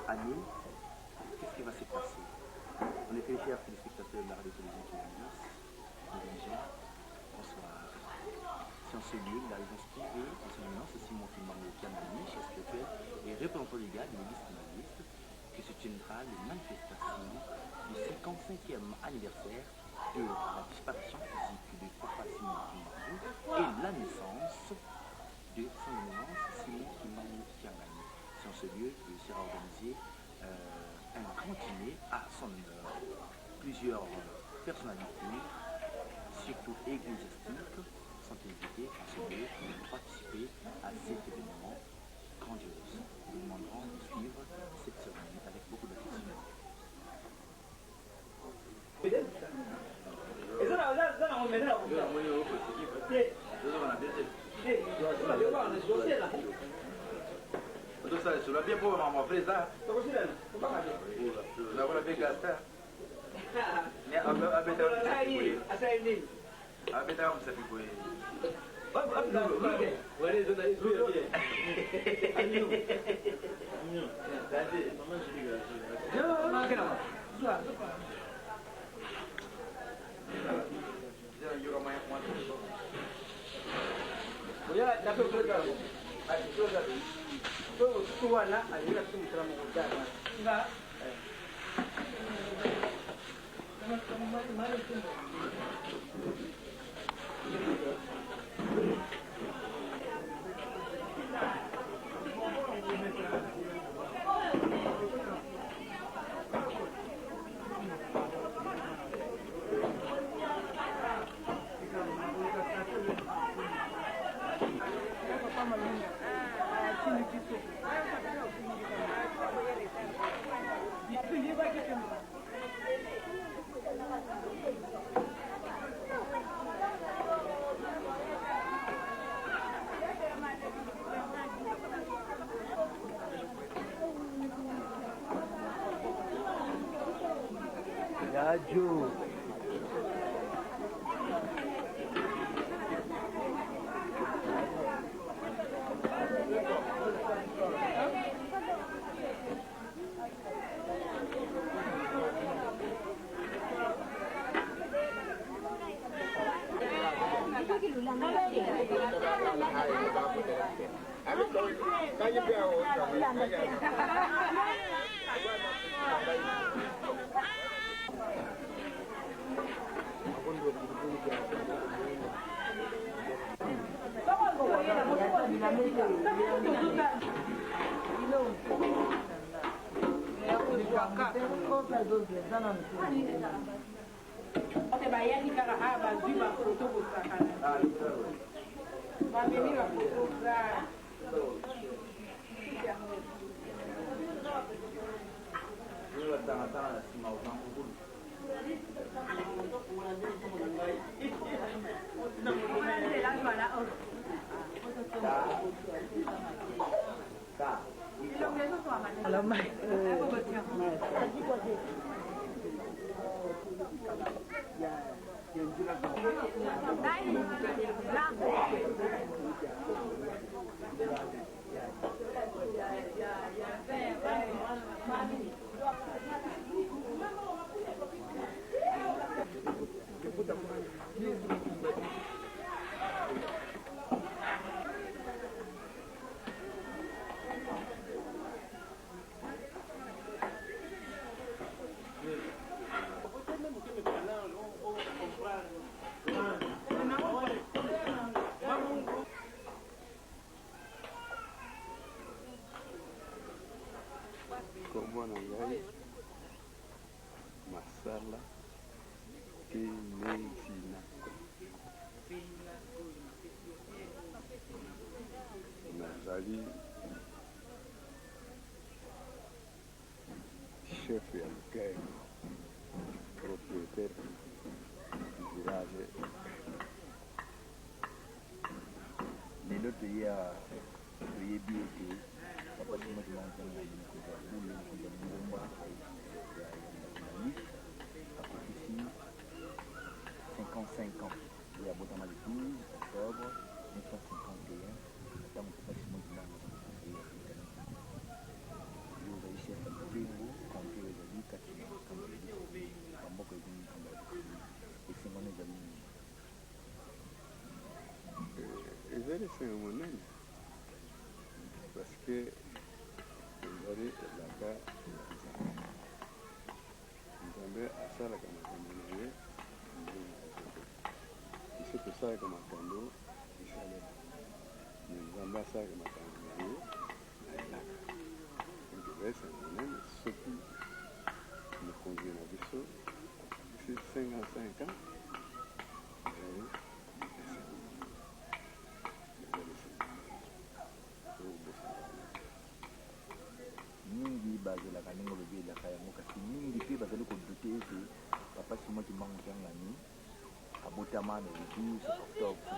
année, qu'est-ce qui va se passer? En effet, chers téléspectateurs de la radio-télévision Kiwanis, bonsoir. C'est en ce lieu de la résidence privée, en ce moment, c'est Simon Kimbango Kiamani, chef spirituel et représentant légal de l'église kimaniste, que se tiendra les manifestations du 55e anniversaire de la disparition physique de Papa Simon Kimbangu et la naissance de son éminence Simon Kimbangu Kiamani. C'est en ce lieu que sera organisé un grand dîner à son honneur. Plusieurs personnalités, surtout ecclésiastiques, sont invités à ce lieu pour participer à cet événement grandiose. Nous demanderons de suivre cette cérémonie avec beaucoup d'affection. Radio. Masala Kenesina Nazali chef ya Mkae, propriétaire du village. Lelo toya toyebi ete papa Simon Kimbangu ngomba akufisi 55 ans et abotama le 12 octobre 1951 ntango papa Simon Kimbangu azali chef que Nzambe elaka Nzambe asalaka makambo na ye ndenge azokoka. Biso tosalaka makambo esalema, me Nzambe asalaka makambo na ye na elaka. Donc reste monene soki mokonzi na biso akokisi 55 ans mingi bazelaka ndenge olobi elaka yango kasi mingi mpe bazali kodute ete papa Simon Kimbangu Kiangani abotama na le 12 octobre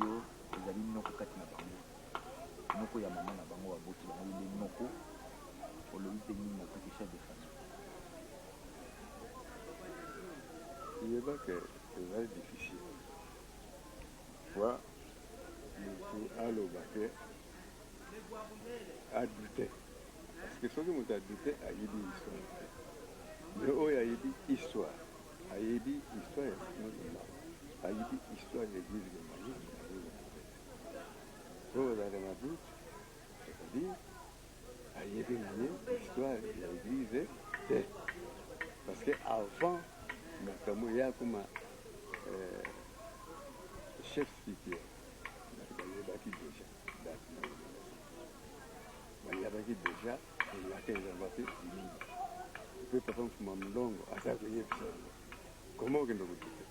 1928 yo ezali noko kati na bango noko ya mama na bango baboti bango ile noko olobi mpe nini na kati chef de famille yeba ke ezali difficile fois motu aloba ke adute parce que soki moto adute ayebi histoire te mais oyo ayebi histoire ayebi histoire ya Simon Kimbangu ayebi histoire ya église Kimbangu po ozala na doute c'est-à-dire ayebi nani histoire ya église te parce que avant makambo ya kuma chef spirituel bayebaki déjà bayebaki déjà elaka ezalaka te mingi mpe papa mfuma molongo aza koyebisa yango koma okende kodute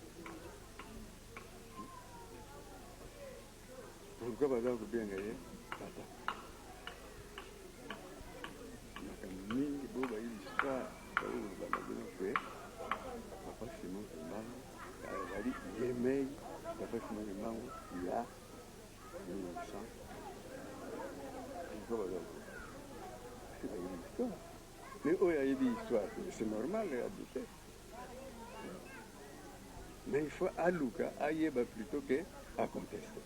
pourkui baza kobenga ye tata makambo mingi bo bayebi histoire baolobana bino mpe papa Simon Kimbangu azali yemei papa Simon Kimbangu ya 1900 l'histoire. Mais où il y a eu l'histoire, c'est normal à douter. Mais il faut à Luca, à Yeba plutôt qu'à contester.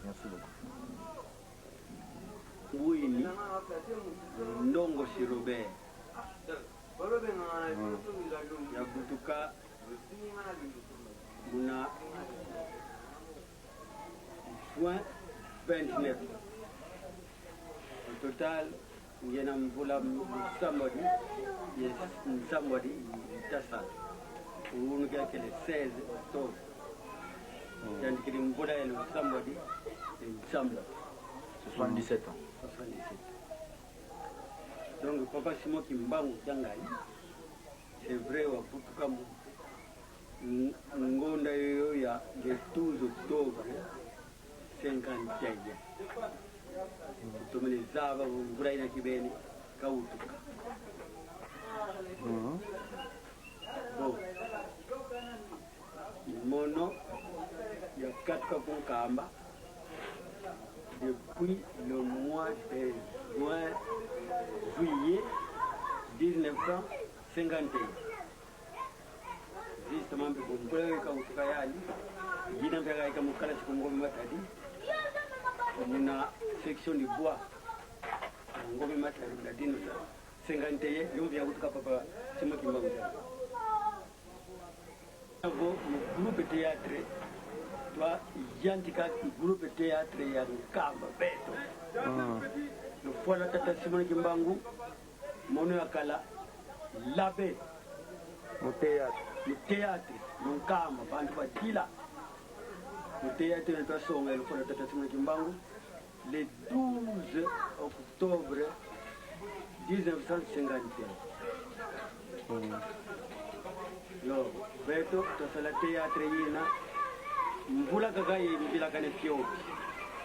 merci beaucoup Wini Ndongo si Robert ya kutuka muna juin 29 au total ngena mvula somebody yes somebody tasa unuka kele 16 octobre yani kile mvula ile somebody ensemble 77 ans 77. Donc papa Simon Kimbangu Kiangani c'est vrai wa kutuka ngonda yoyo ya le 12 octobre 51 tumene zaba mvula ina kibeni kautuka bon mono ya katika kunkamba depuis le mois de juillet 1951 justement pour mvula kautuka yali jina mbega ikamukala sikungombe matadi muna section du bois ngombe matadi ladino 51 yombi ya kutuka papa Simon Kimbangu avo groupe théâtre toi yantika groupe théâtre ya Nkamba beto le fois la tata Simon Kimbangu mono yakala labe mu théâtre Nkamba bantu batila mu théâtre na songa le fois la tata Simon Kimbangu le 12 octobre 1951 yo beto tosala théâtre yina mvula kaka yimvila kane kyo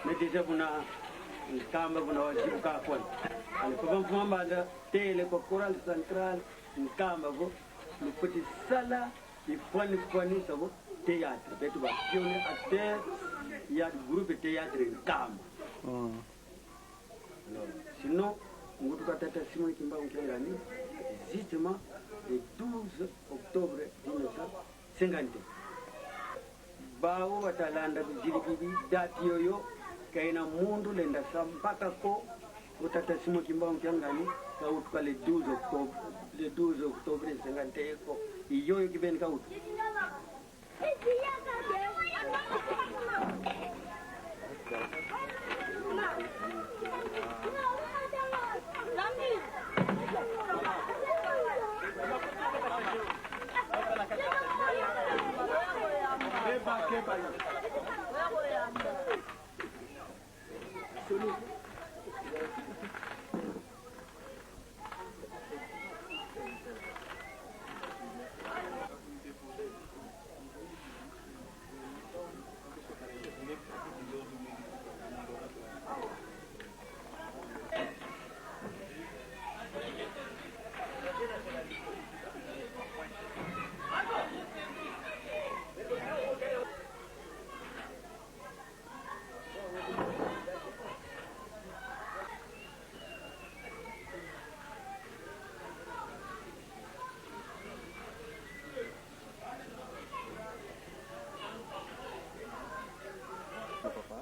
ne deja buna Nkamba buna wajibuka kwa ale papa mfumamba tele kwa choral central Nkamba bo le petit sala ifwani sabo théâtre beto ba pionnier acteur ya groupe théâtre Nkamba sinon ngutuka tata Simon Kimbangu Kiangani justement le 12 octobre 1950 bawo watalanda bijirikidi dati yoyo kaina mundu lenda sampaka ko utata Simon Kimbangu Kiangani kautuka le 12 octobre 50 ko iyo kibeni kautu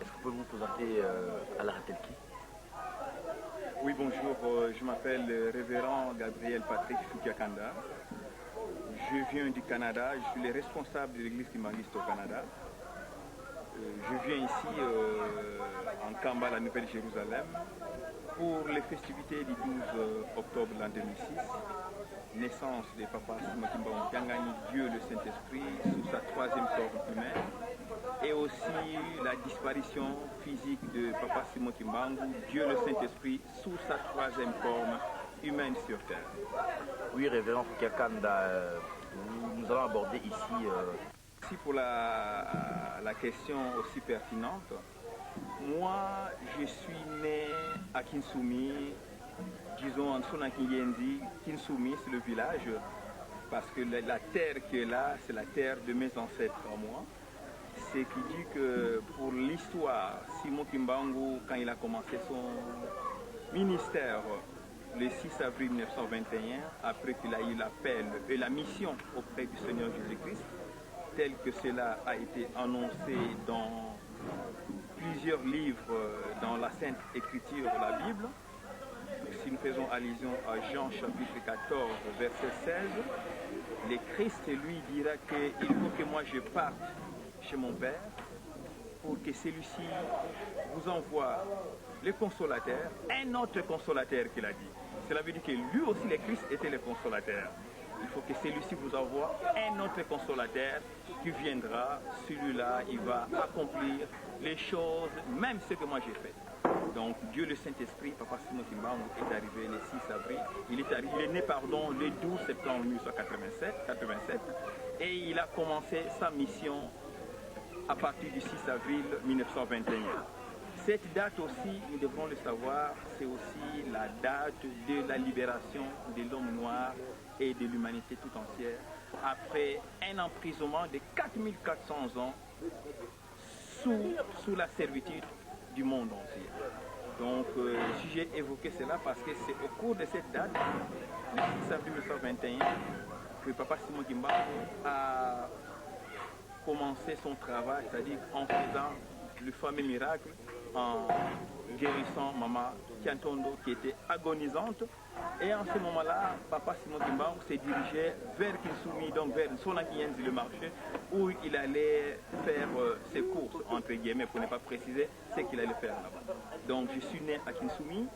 Est-ce que vous pouvez vous présenter à la Ratelki? Oui, bonjour, je m'appelle le révérend Gabriel Patrick Fukiakanda. Je viens du Canada, je suis le responsable de l'église kimbanguiste au Canada. Je viens ici en Kamba, la Nouvelle-Jérusalem, pour les festivités du 12 octobre l'an 2006, naissance de Papa Simon Kimbangu Piangani, Dieu le Saint-Esprit, sous sa troisième forme humaine, et aussi la disparition physique de Papa Simon Kimbangu, Dieu le Saint-Esprit, sous sa troisième forme humaine sur terre. Oui, révérend Fukiakanda, nous allons aborder ici... Merci pour la question aussi pertinente. Moi, je suis né à Kinsumi, disons en Sonakinyenzi. Kinsumi, c'est le village, parce que la terre qui est là, c'est la terre de mes ancêtres à moi. C'est qui dit que pour l'histoire, Simon Kimbangu, quand il a commencé son ministère le 6 avril 1921, après qu'il a eu l'appel et la mission auprès du Seigneur Jésus-Christ, tel que cela a été annoncé dans plusieurs livres dans la Sainte Écriture de la Bible. Si nous faisons allusion à Jean chapitre 14, verset 16, le Christ lui dira qu'il faut que moi je parte chez mon Père pour que celui-ci vous envoie le consolateur, un autre consolateur qu'il a dit. Cela veut dire que lui aussi, le Christ, était le consolateur. Il faut que celui-ci vous envoie un autre consolateur qui viendra. Celui-là, il va accomplir les choses, même ce que moi j'ai fait. Donc Dieu le Saint-Esprit, Papa Simon Kimbangu est arrivé le 6 avril. Il est né le 12 septembre 1987 et il a commencé sa mission à partir du 6 avril 1921. Cette date aussi, nous devrons le savoir, c'est aussi la date de la libération de l'homme noir et de l'humanité tout entière, après un emprisonnement de 4400 ans sous la servitude du monde entier. Donc, si j'ai évoqué cela, parce que c'est au cours de cette date, le 6 avril 1921, que Papa Simon Kimbangu a commencé son travail, c'est-à-dire en faisant le fameux miracle, en guérissant Maman Kiantondo qui était agonisante. Et en ce moment-là, Papa Simon Kimbangu s'est dirigé vers Kinsumi, donc vers Sonakinyenzi, le marché, où il allait faire ses courses, entre guillemets, pour ne pas préciser ce qu'il allait faire là-bas. Donc je suis né à Kinsumi,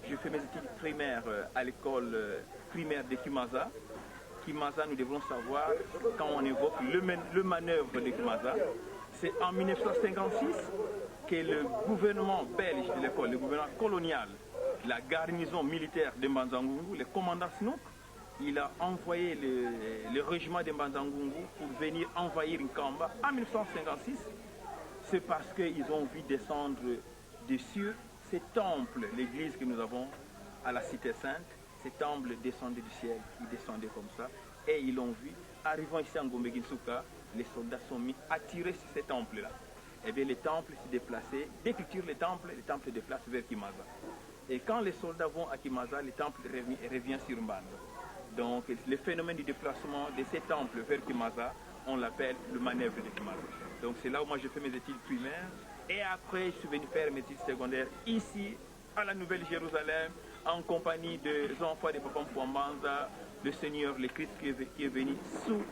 je fais mes études primaires à l'école primaire de Kimaza. Kimaza, nous devons savoir, quand on évoque le manœuvre de Kimaza, c'est en 1956 que le gouvernement belge de l'époque, le gouvernement colonial, la garnison militaire de Mbanzangungu, le commandant Snook, il a envoyé le régiment de Mbanzangungu pour venir envahir Nkamba en 1956. C'est parce qu'ils ont vu descendre des cieux ces temples, l'église que nous avons à la Cité Sainte, ces temples descendaient du ciel, ils descendaient comme ça, et ils l'ont vu. Arrivant ici en Gombe-Ginsuka, les soldats sont mis à tirer sur ces temples-là. Et bien les temples se déplaçaient. Dès qu'ils tirent les temples se déplacent vers Kimaza. Et quand les soldats vont à Kimaza, les temples reviennent sur Mbanda. Donc le phénomène du déplacement de ces temples vers Kimaza, on l'appelle le manœuvre de Kimaza. Donc c'est là où moi j'ai fait mes études primaires. Et après, je suis venu faire mes études secondaires ici, à la Nouvelle-Jérusalem, en compagnie des enfants de Papa Mpouambanza, le Seigneur, le Christ qui est venu sous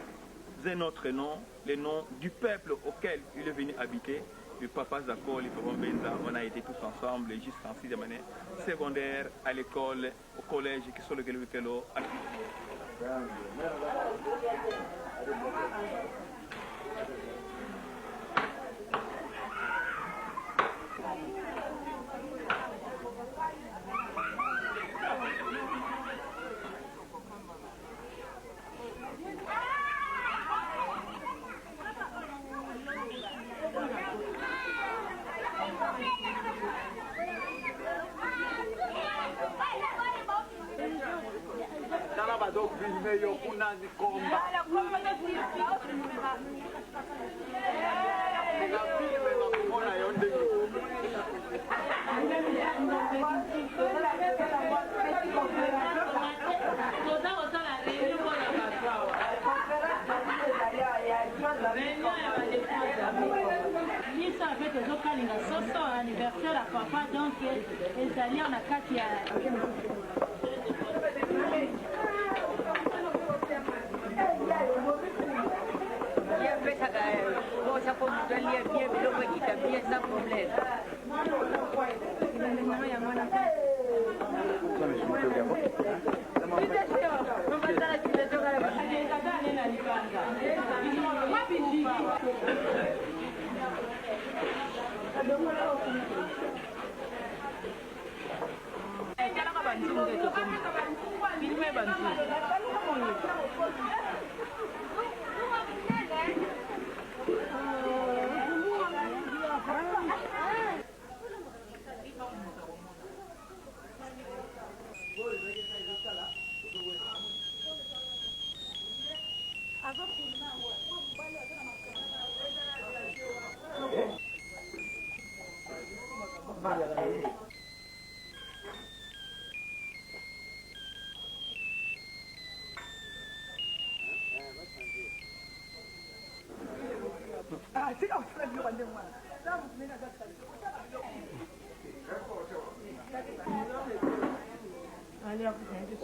un autre nom, le nom du peuple auquel il est venu habiter. du papa Zako, le papa Benza, on a été tous ensemble jusqu'en 6e année secondaire à l'école, au collège, qui sont le Kello. anniversaire à papa, donc les alliés on a Katia.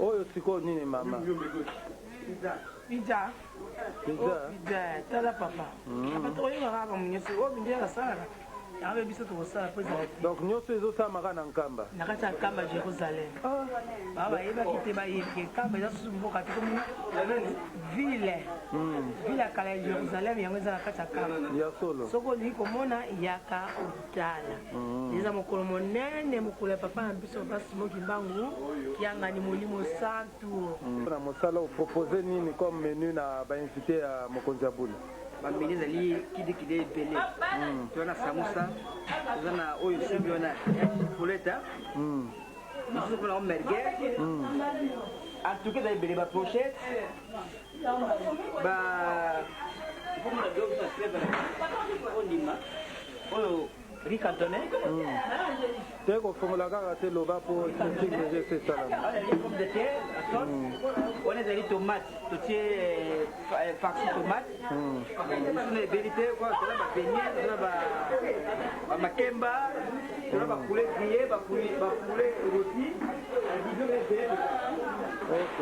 Oyo siko nini mama? Pizza. Pizza. Tala papa. Papa to yo ngaka munyesi o bindia la sala. Yabe biso to sala po za. Donc nyoso ezo sama na nkamba. Nakata kamba Jerusalem. Baba yeba kite ba yeke kamba za sumboka te komi. Ville. Ville kala Jerusalem yango za nakata kamba. Ya solo. Soko ni komona yaka utala. Eza mokolo monene mokolo papa na biso basi moki mbangu kianga ni molimo santu. Na mosala o proposer nini comme menu na ba invité ya mokonzi abula. Bamini zali kide ebele tona samusa tona oyo simbi wana poleta musu kuna merguez en tout cas ebele ba pochette ba comme la dogue ça se fait ondima oyo riz cantonais te ko fongola kaka te loba po critique de geste salama les pommes de terre la sauce on a des tomates tout farci tomate on a vérité quoi on a ba beignet on a ba makemba on a ba poulet grillé ba poulet rôti OK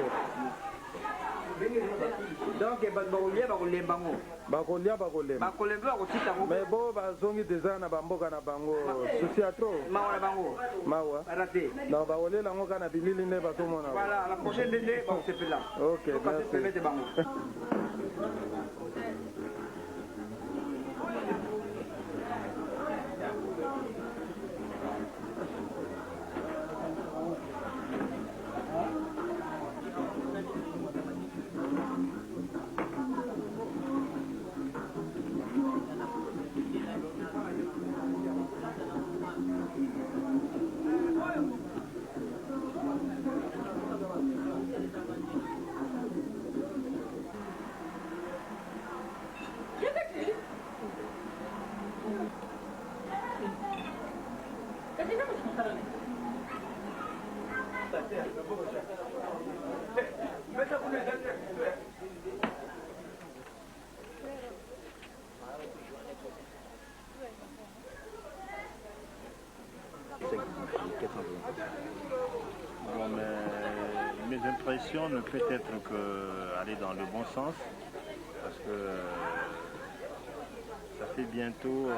donc bakolia mais bo bazongi deja na bamboka na bango souci à trop mawa donc bakolela yango kaka na bilili nde bazomona voilà la prochaine année bakosepela OK merci Bon, mes impressions ne peuvent être qu'aller dans le bon sens parce que ça fait bientôt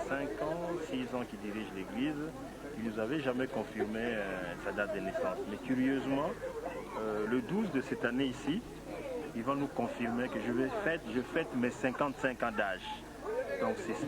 5 ans, 6 ans qu'il dirige l'église. Il ne nous avait jamais confirmé sa date de naissance. Mais curieusement, le 12 de cette année ici, il va nous confirmer que je fête mes 55 ans d'âge. Donc c'est ça.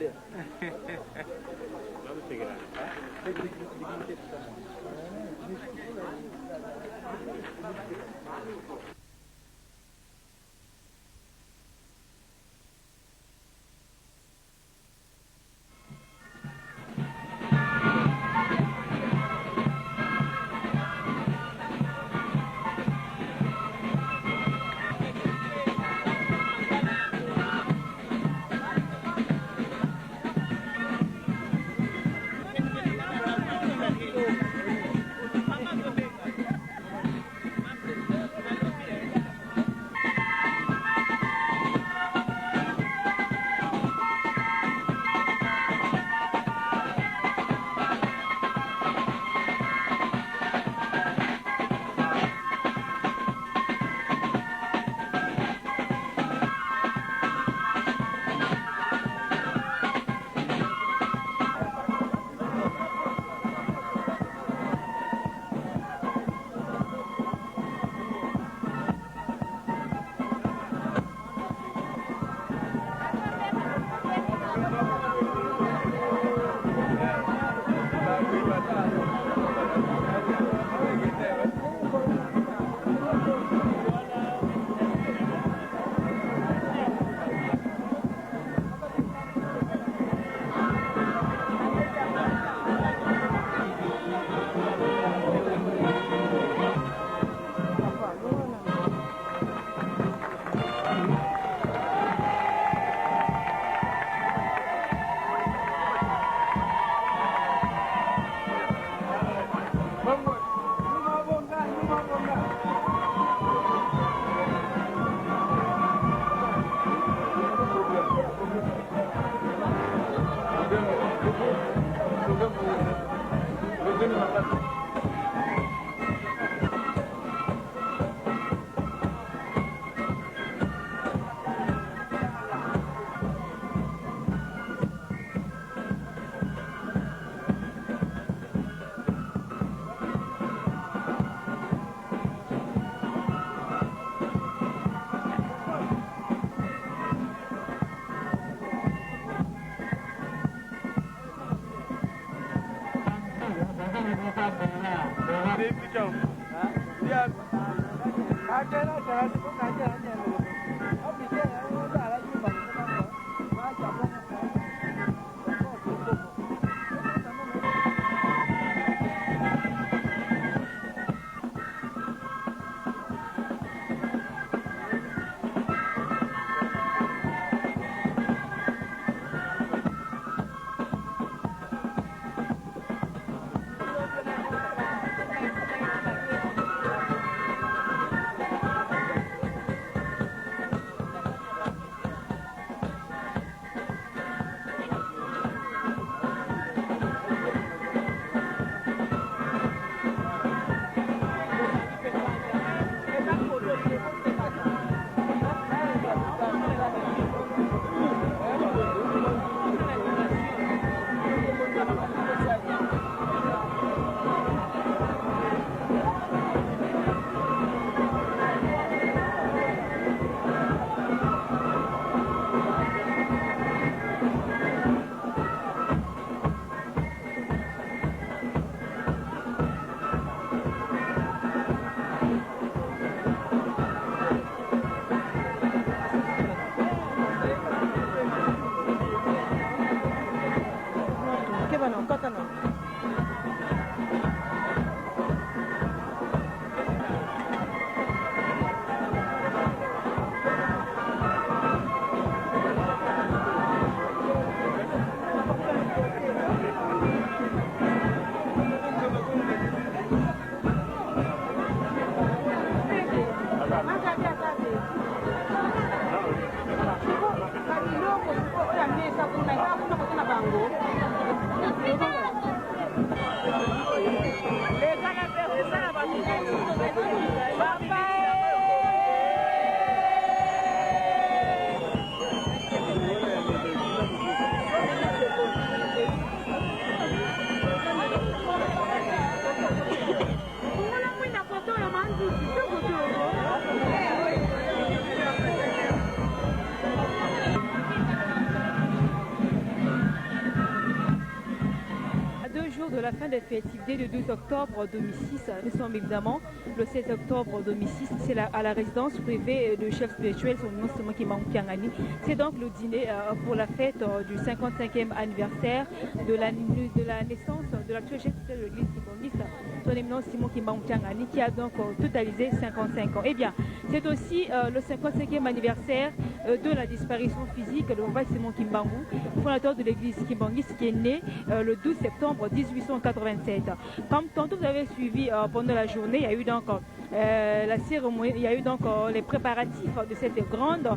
la fin des festivités du 12 octobre 2006. Nous sommes évidemment le 16 octobre 2006. C'est à la résidence privée du chef spirituel, son nom c'est Kimbangu Kiangani. C'est donc le dîner pour la fête du 55e anniversaire de la naissance de l'actuel chef spirituel de l'église kimbangiste, son éminence Simon Kimbangu Kiangani, qui a donc totalisé 55 ans. Eh bien, c'est aussi le 55e anniversaire de la disparition physique de Papa Simon Kimbangu, fondateur de l'église kimbangiste, qui est né le 12 septembre 1887. Comme tantôt vous avez suivi pendant la journée, il y a eu donc la cérémonie, il y a eu donc les préparatifs de cette grande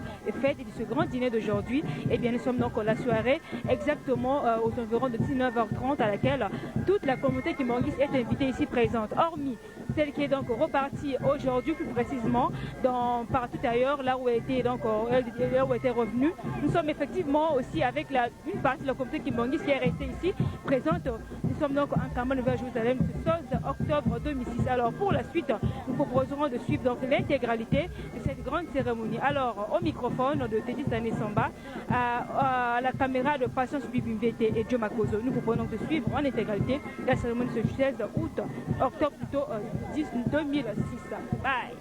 fête et de ce grand dîner d'aujourd'hui. Eh bien, nous sommes donc la soirée exactement aux environs de 19h30 à laquelle toute la communauté kimbangiste est invitée ici présente, hormis celle qui est donc repartie aujourd'hui, plus précisément partout ailleurs, là où était donc là où était revenu. Nous sommes effectivement aussi avec une partie de la communauté kimbangiste qui est restée ici présente. Nous sommes donc en Cameroun vers Jérusalem ce 16 octobre 2006. Alors pour la suite, nous proposerons de suivre donc l'intégralité de cette grande cérémonie. Alors au microphone de Teddy Sané Samba, à la caméra de Patience Bibimvete et Joe Makozo, nous proposons donc de suivre en intégralité la cérémonie ce 16 août, octobre plutôt 2006. Bye.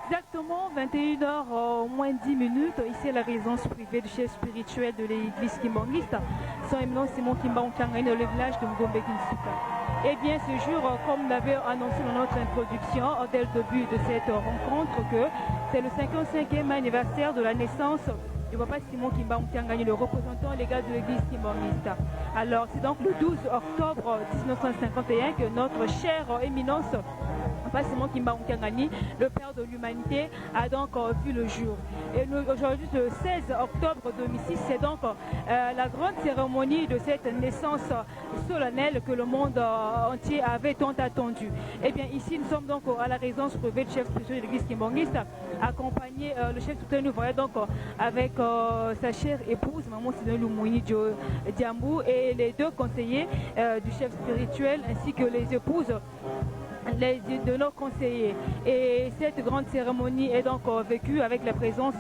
Exactement 21h moins 10 minutes, ici à la résidence privée du chef spirituel de l'église kimbangiste, son éminence Simon Kimba Onkangani dans le village de Ngombe Kinsuka. Eh bien, ce jour, comme l'avait annoncé dans notre introduction, dès le début de cette rencontre, que c'est le 55e anniversaire de la naissance du papa Simon Kimba Onkangani, le représentant légal de l'église kimbangiste. Alors, c'est donc le 12 octobre 1951 que notre chère éminence Papa Simon Kimba Onkangani, le père de l'humanité, a donc vu le jour. Et aujourd'hui, le 16 octobre 2006, c'est donc la grande cérémonie de cette naissance solennelle que le monde entier avait tant attendu. Et bien ici, nous sommes donc à la résidence privée du chef spirituel de l'église kimbangiste, accompagné, le chef spirituel nous voyait donc avec sa chère épouse, Maman Sidonelou Mouni Diambou, et les deux conseillers du chef spirituel, ainsi que les épouses de nos conseillers. Et cette grande cérémonie est donc vécue avec la présence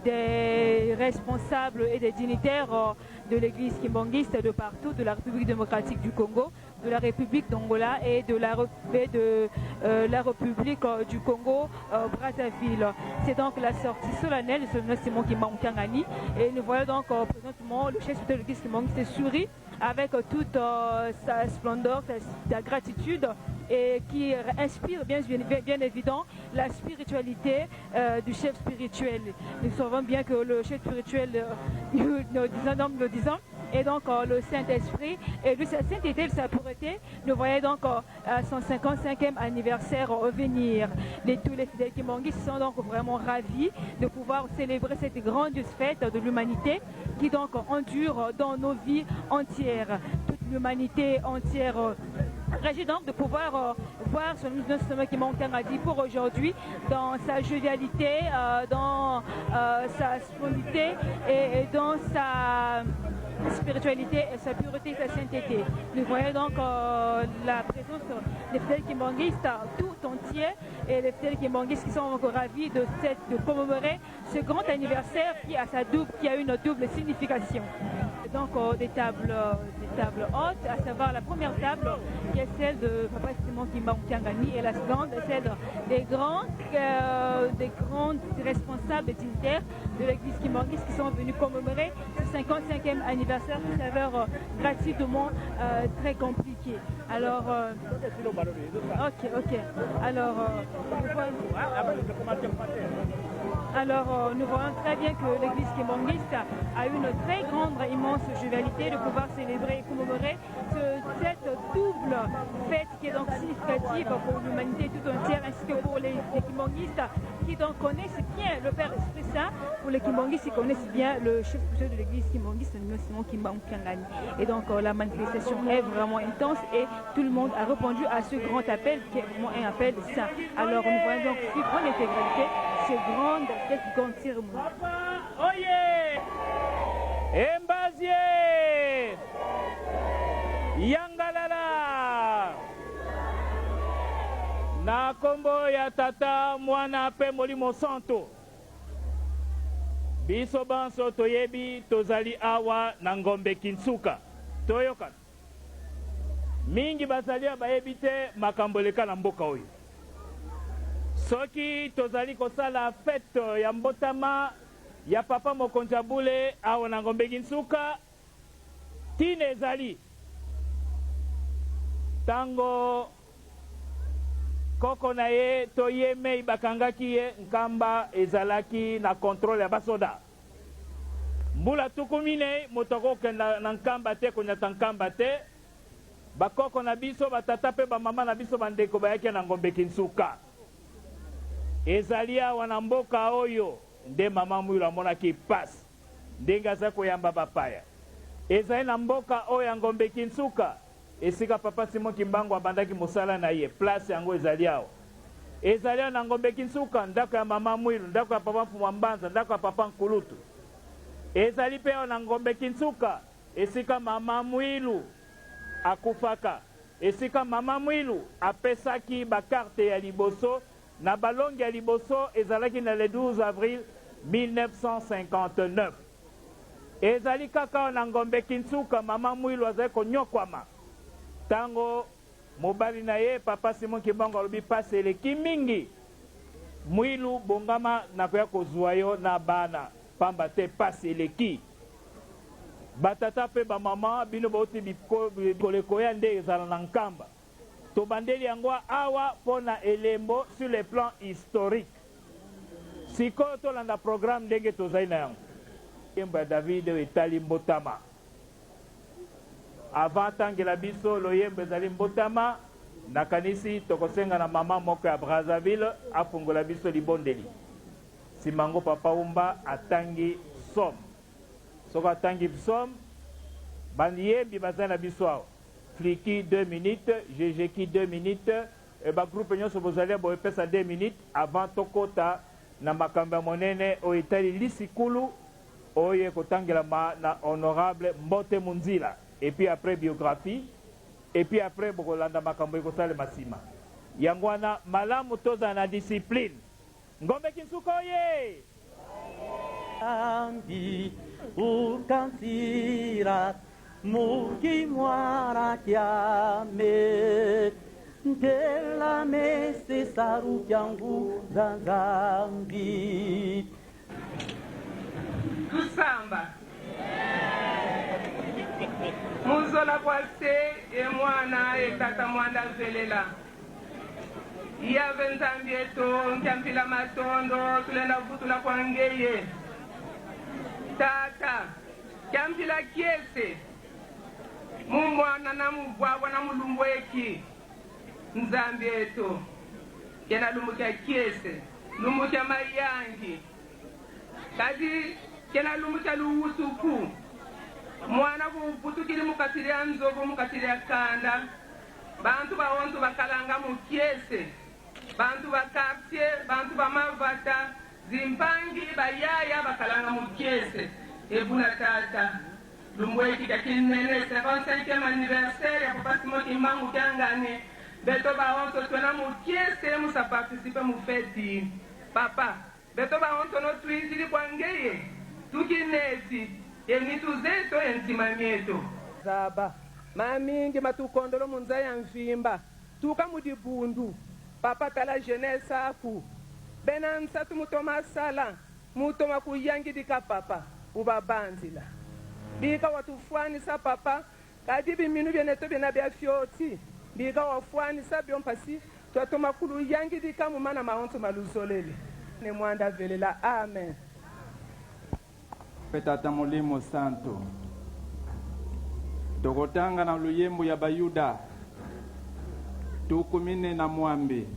des responsables et des dignitaires de l'église kimbangiste de partout, de la République démocratique du Congo, de la République d'Angola et de la République du Congo Brazzaville. C'est donc la sortie solennelle de ce Simon Kimba Onkangani, et nous voyons donc présentement le chef de l'église kimbangiste sourit avec toute sa splendeur, sa gratitude, et qui inspire bien évident la spiritualité du chef spirituel. Nous savons bien que le chef spirituel, nous disons, est donc le Saint-Esprit, et de sa sainteté, de sa pureté, nous voyons donc à son 55e anniversaire venir. Tous les fidèles kimbanguistes sont donc vraiment ravis de pouvoir célébrer cette grandiose fête de l'humanité qui donc endure dans nos vies entières. Toute l'humanité entière réjouit donc de pouvoir voir ce Simon Kimba Onkangani pour aujourd'hui dans sa jovialité, dans sa splendidité et dans sa spiritualité, sa pureté, sa sainteté. Nous voyons donc la présence des fidèles kimbanguistes tout entier, et les fidèles kimbanguistes qui sont encore ravis de commémorer ce grand anniversaire qui a une double signification. Donc des tables hautes, à savoir la première table qui est celle de Papa Simon Kimba Onkangani, et la seconde celle des grands responsables et dignitaires de l'église kimbangiste qui sont venus commémorer ce 55e anniversaire qui s'avère gratuitement très compliqué. Alors, Alors, nous voyons très bien que l'église kimbangiste a une très grande, immense jovialité de pouvoir célébrer et commémorer cette double fête qui est donc significative pour l'humanité tout entière, ainsi que pour les kimbanguistes qui donc connaissent bien le Père Esprit Saint. Pour les kimbanguistes, ils connaissent bien le chef de l'église kimbangiste, Simon Kimba Onkangani. Et donc, la manifestation est vraiment intense, et tout le monde a répondu à ce grand appel qui est vraiment un appel saint. Alors, nous voyons donc suivre en intégralité cette grande cérémonie. Oye! Embazier! Yangalala! Na kombo ya tata mwana pe molimo santo. Biso banso toyebi tozali awa na Ngombe Kinsuka. Toyoka. Mingi bazali bayebi te makambo leka na mboka oyo. Soki tozali kosala fête ya mbotama ya papa mokonzi abule awa na Ngombe Kinsuka, tine ezali tango koko na ye to ye mei bakangaki ye nkamba ezalaki na contrôle ya basoda. Mbula tukumine motoko kenda na nkamba te konyata nkamba te. Bakoko na biso batata pe ba mama na biso bandeko bayaki na Ngombe Kinsuka. Ezalia wana mboka oyo nde mama Mwilu amonaki passe. Ndenge aza koyamba bapaya. Ezali na mboka oyo ya Ngombe Kinsuka. Esika papa Simon Kimbangu abandaki mosala na ye. Place yango ezali awa. Ezali na Ngombe Kinsuka, ndako ya mama Mwilu, ndako ya papa Mfumambanza, ndako ya papa Nkulutu. Ezali pe na Ngombe Kinsuka, esika mama Mwilu akufaka. Esika mama Mwilu apesaki bakarte ya liboso na balongi ya liboso ezalaki na le 12 avril 1959. Ezali kaka na Ngombe Kinsuka mama Mwilu azali konyokwama. Tango mobali na ye papa Simon Kimbangu alobi pasi eleki mingi. Mwilu bongama na koya kozwa yo na bana pamba te pasi eleki. Batata pe ba mama bino bauti bikoleko ya nde ezala na nkamba. Tobandeli yango awa pona elembo sur le plan historique. Sikoyo tolanda programme ndenge tozali na yango. Yembo ya David etali mbotama. Avant tangela biso loyembo ezali mbotama, nakanisi tokosenga na mama moko ya Brazzaville afungola biso libondeli. Simango papa umba atangi som. Soko atangi som, bandiyembi bazali na biso awa. Fliki 2 minutes, Jejeki 2 minutes, et ba groupe nyonso bozali bo epesa 2 minutes avant tokota na makambo monene o etali lisikulu oye kotangela na honorable Mbote Munzila. Et puis après biographie, et puis après bokolanda makambo ekosala masima. Yangwana malamu toza na discipline. Ngombe Kinsuka oye! Ambi ukansira muki mwara kiame ntela mese saru yangu zanzambi tusamba muzola kwase e mwana e tata mwanda velela yave nzambi eto nkampila matondo tulenda vutula kwa ngeye tata kampila kiese mumwana na mubwabwa na mulumbu eki nzambi eto kena lumbu kya kiese lumbu kya mayangi kadi kena lumbu kya luwutuku mwana kubutukili mukatili ya nzovu mukatili ya kanda bantu baontu bakalanga mukiese bantu ba quartier bantu ba mavata zimpangi bayaya bakalanga mukiese ebuna tata lumbweki kakinene 55e anniversaire ya papa Simon Kimbangu kyangane beto baontu twena mukiese musa participe mu feti papa beto baontu no twizili kwangeye tukinesi yenituzeto yentimamieto zaba mamingi matukondolo munza ya mvimba tuka mudibundu papa tala jeunesse aku benansa tumutoma sala mutoma kuyangidika papa ubabanzila bika watufwanisa papa kadi biminu byeneto byena bya fyoti bika wafwanisa byompasi twatoma kuluyangidika mumana mahonto maluzolele ne mwanda velela amen. Tata Molimo Santo tokotanga na luyembo ya bayuda tukumine na mwambi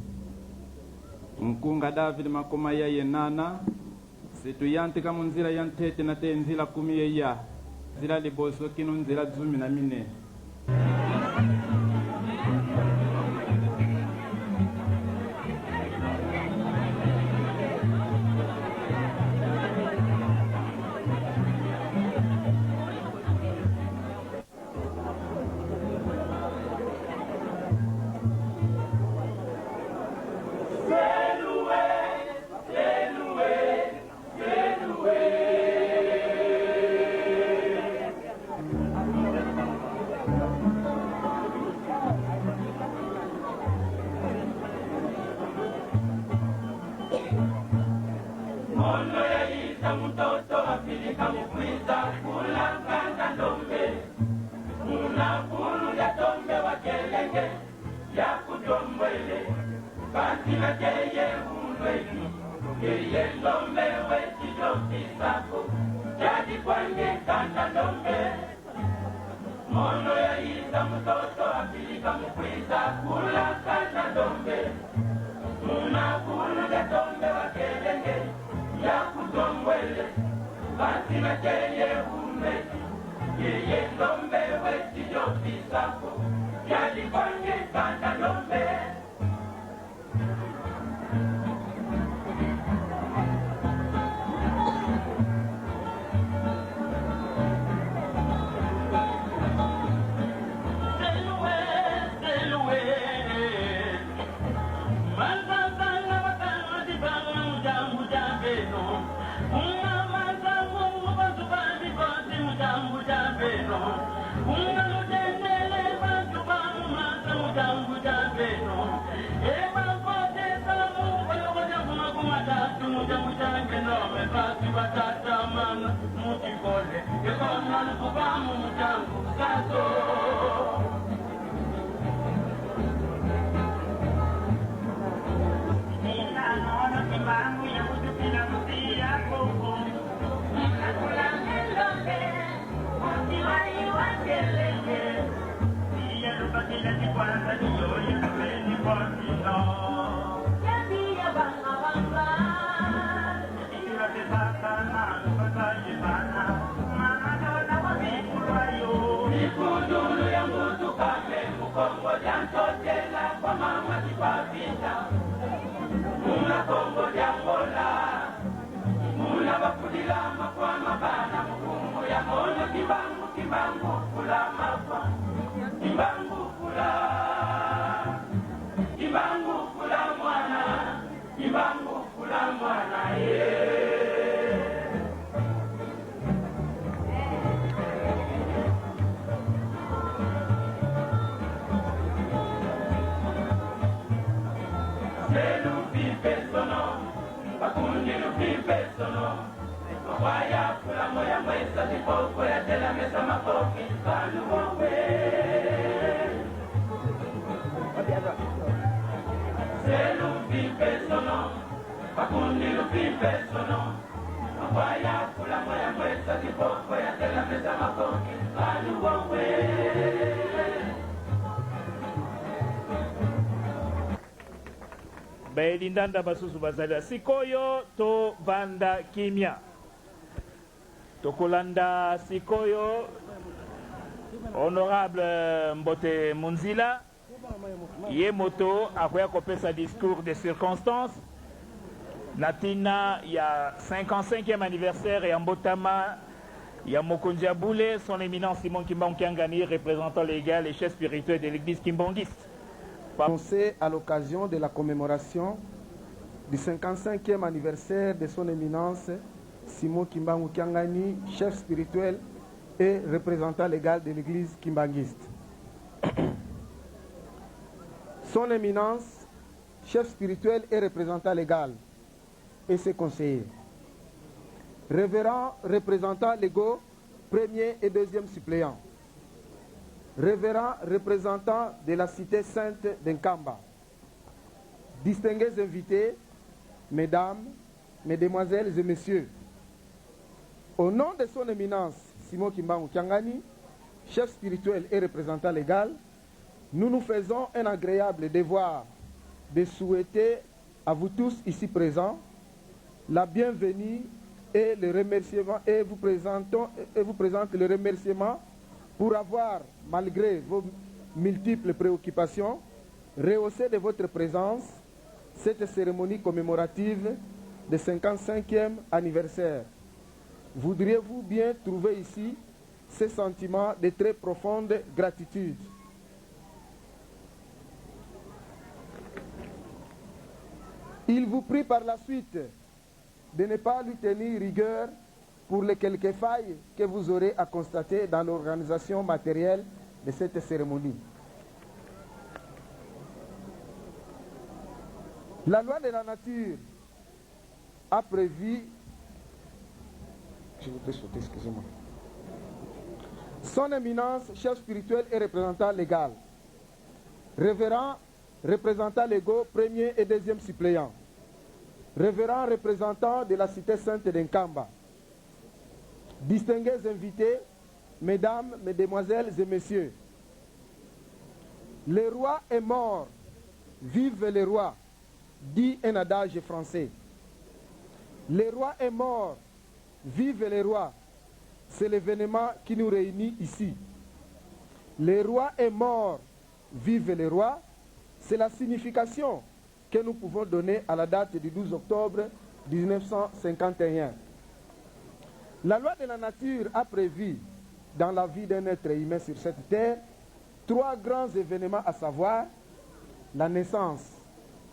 nkunga David makoma ya yenana situyantika munzira ya ntete na te nzira 10 ya zira liboso kino nzira 14. Una kulu ya tombe wa kelenge Belindanda basusu bazali sikoyo to banda kimia tokolanda sikoyo honorable Mbote Munzila ye moto akoya kopesa discours de circonstance natina ya 55e anniversaire ya Mbotama ya Mokonzi Aboulé, son éminence Simon Kimbangu Kiangani, représentant légal et chef spirituel de l'église kimbangiste. Pensé à l'occasion de la commémoration du 55e anniversaire de son éminence Simon Kimbangu Kiangani, chef spirituel et représentant légal de l'église kimbangiste. Son éminence, chef spirituel et représentant légal, et ses conseillers. Révérend représentant légaux, premier et deuxième suppléant. Révérend représentant de la cité sainte d'Nkamba. Distingués invités, mesdames, mesdemoiselles et messieurs, au nom de son éminence Simon Kimbangu Kiangani, chef spirituel et représentant légal, nous nous faisons un agréable devoir de souhaiter à vous tous ici présents la bienvenue et le remerciement, et vous présente le remerciement pour avoir, malgré vos multiples préoccupations, rehaussé de votre présence cette cérémonie commémorative du 55e anniversaire. Voudriez-vous bien trouver ici ce sentiment de très profonde gratitude? Il vous prie par la suite de ne pas lui tenir rigueur pour les quelques failles que vous aurez à constater dans l'organisation matérielle de cette cérémonie. La loi de la nature a prévu, je voudrais sauter, excusez-moi, son éminence, chef spirituel et représentant légal, Révérend représentant légaux, premier et deuxième suppléant. Révérend représentant de la cité sainte d'Nkamba. Distingués invités, mesdames, mesdemoiselles et messieurs. Le roi est mort, vive le roi, dit un adage français. Le roi est mort, vive le roi, c'est l'événement qui nous réunit ici. Le roi est mort, vive le roi, c'est la signification que nous pouvons donner à la date du 12 octobre 1951. La loi de la nature a prévu dans la vie d'un être humain sur cette terre 3 grands événements, à savoir la naissance,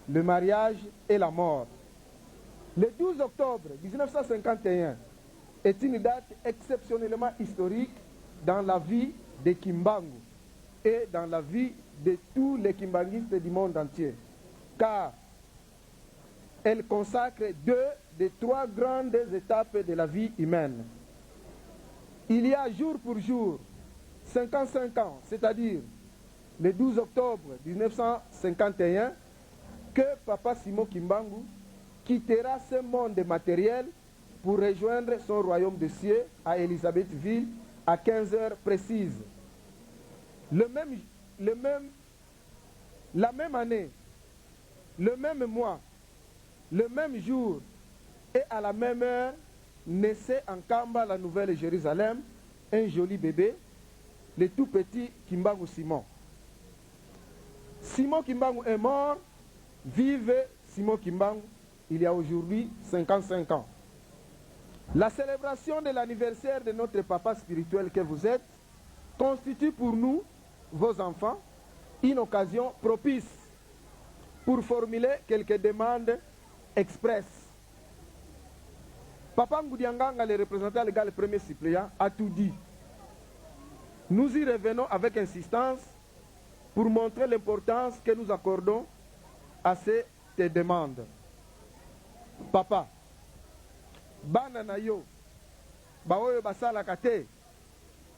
le mariage et la mort. Le 12 octobre 1951 est une date exceptionnellement historique dans la vie des Kimbangu et dans la vie de tous les Kimbanguistes du monde entier, car elle consacre 2 des 3 grandes étapes de la vie humaine. Il y a jour pour jour 55 ans, c'est-à-dire le 12 octobre 1951, que Papa Simon Kimbangu quittera ce monde matériel pour rejoindre son royaume de cieux à Elisabethville à 15 heures précises. La même année, le même mois, le même jour et à la même heure, naissait en Kamba, la Nouvelle Jérusalem, un joli bébé, le tout petit Kimbangu Simon. Simon Kimbangu est mort, vive Simon Kimbangu, il y a aujourd'hui 55 ans. La célébration de l'anniversaire de notre papa spirituel que vous êtes constitue pour nous, vos enfants, une occasion propice pour formuler quelques demandes expresses. Papa Ngoudianganga, le représentant légal, le premier suppléant, a tout dit. Nous y revenons avec insistance pour montrer l'importance que nous accordons à ces demandes. Papa, bana na yo, baoyo basala kate,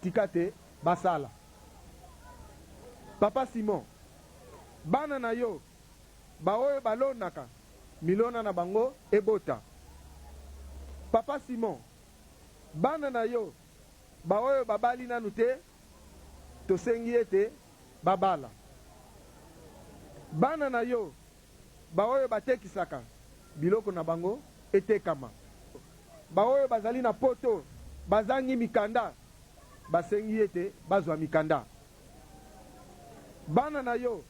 tikate basala. Papa Simon, bana na yo, baoyo balonaka, milona na bango ebota. Papa Simon, bana na yo, baoyo babali nanu te, tosengi ete babala. Bana na yo, baoyo batekisaka, biloko na bango etekama. Baoyo bazali na poto, bazangi mikanda, basengi ete bazwa mikanda. Bana na yo,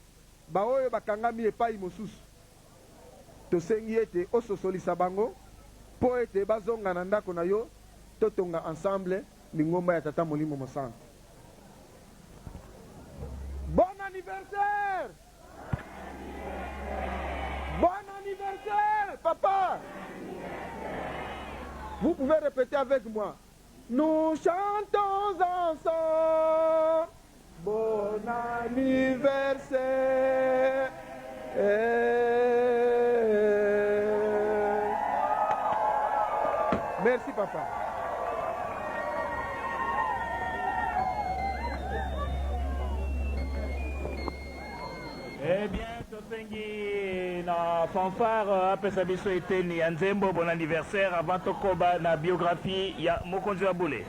baoyo bakangami epai mosusu, tosengi ete ososolisa bango, po ete bazonga na ndako na yo, totonga ensemble lingomba ya tata molimo mosantu. Bon anniversaire! Bon anniversaire, papa! Vous pouvez répéter avec moi. Nous chantons ensemble. Bon anniversaire. Merci, papa. Eh bien, tosengi na fanfare apesa biso eteni ya nzembo bon anniversaire avant tokoba na biographie ya mokonzi wa bule.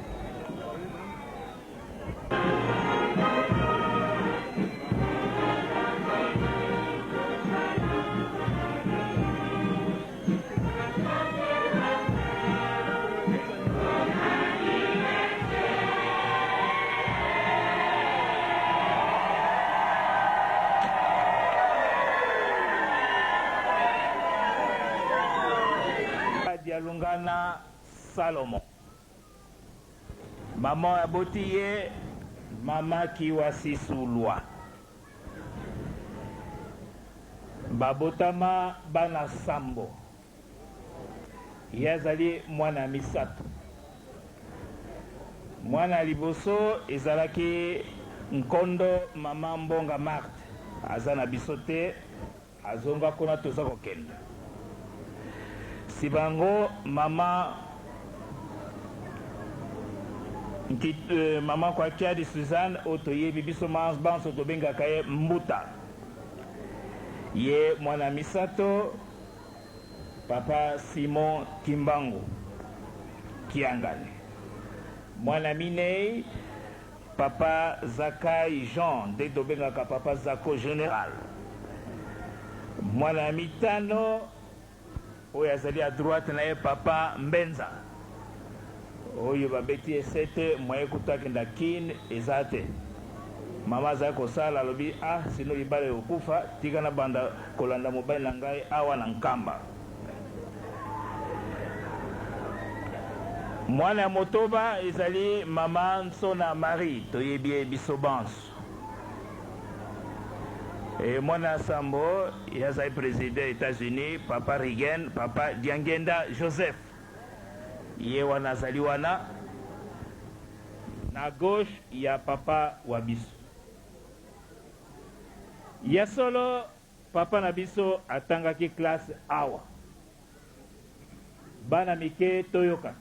Lungana Salomon. Maman abotiye, mama kiwasi sulwa. Babotama bana sambo. Yazali mwana misato. Mwana liboso ezalaki nkondo mama mbonga Marthe. Azana bisote, azonga kona toza kokenda. Sibango mama mama kwa Kiadi Suzanne otoye bibiso banso tobenga kaye mbuta ye mwana misato papa Simon Kimbangu Kiangale. Mwana minei papa Zakai Jean de dobengaka papa Zako Général. Mwana mitano oyo azali à droite na ye papa Mbenza oyo babeti esete moye kutakenda kin eza te. Mama azali kosala alobi sino libala ekokufa tika na banda kolanda mobali na ngai awa na Nkamba. Mwana ya motoba ezali mama Nsona Marie toyebi biso banso. Et mwana sambo yazali président des États-Unis papa Rigen papa Diangenda Joseph. Ye wana azali wana na gauche ya papa wabiso. Ya solo papa na biso atangaki classe awa. Bana mike toyoka.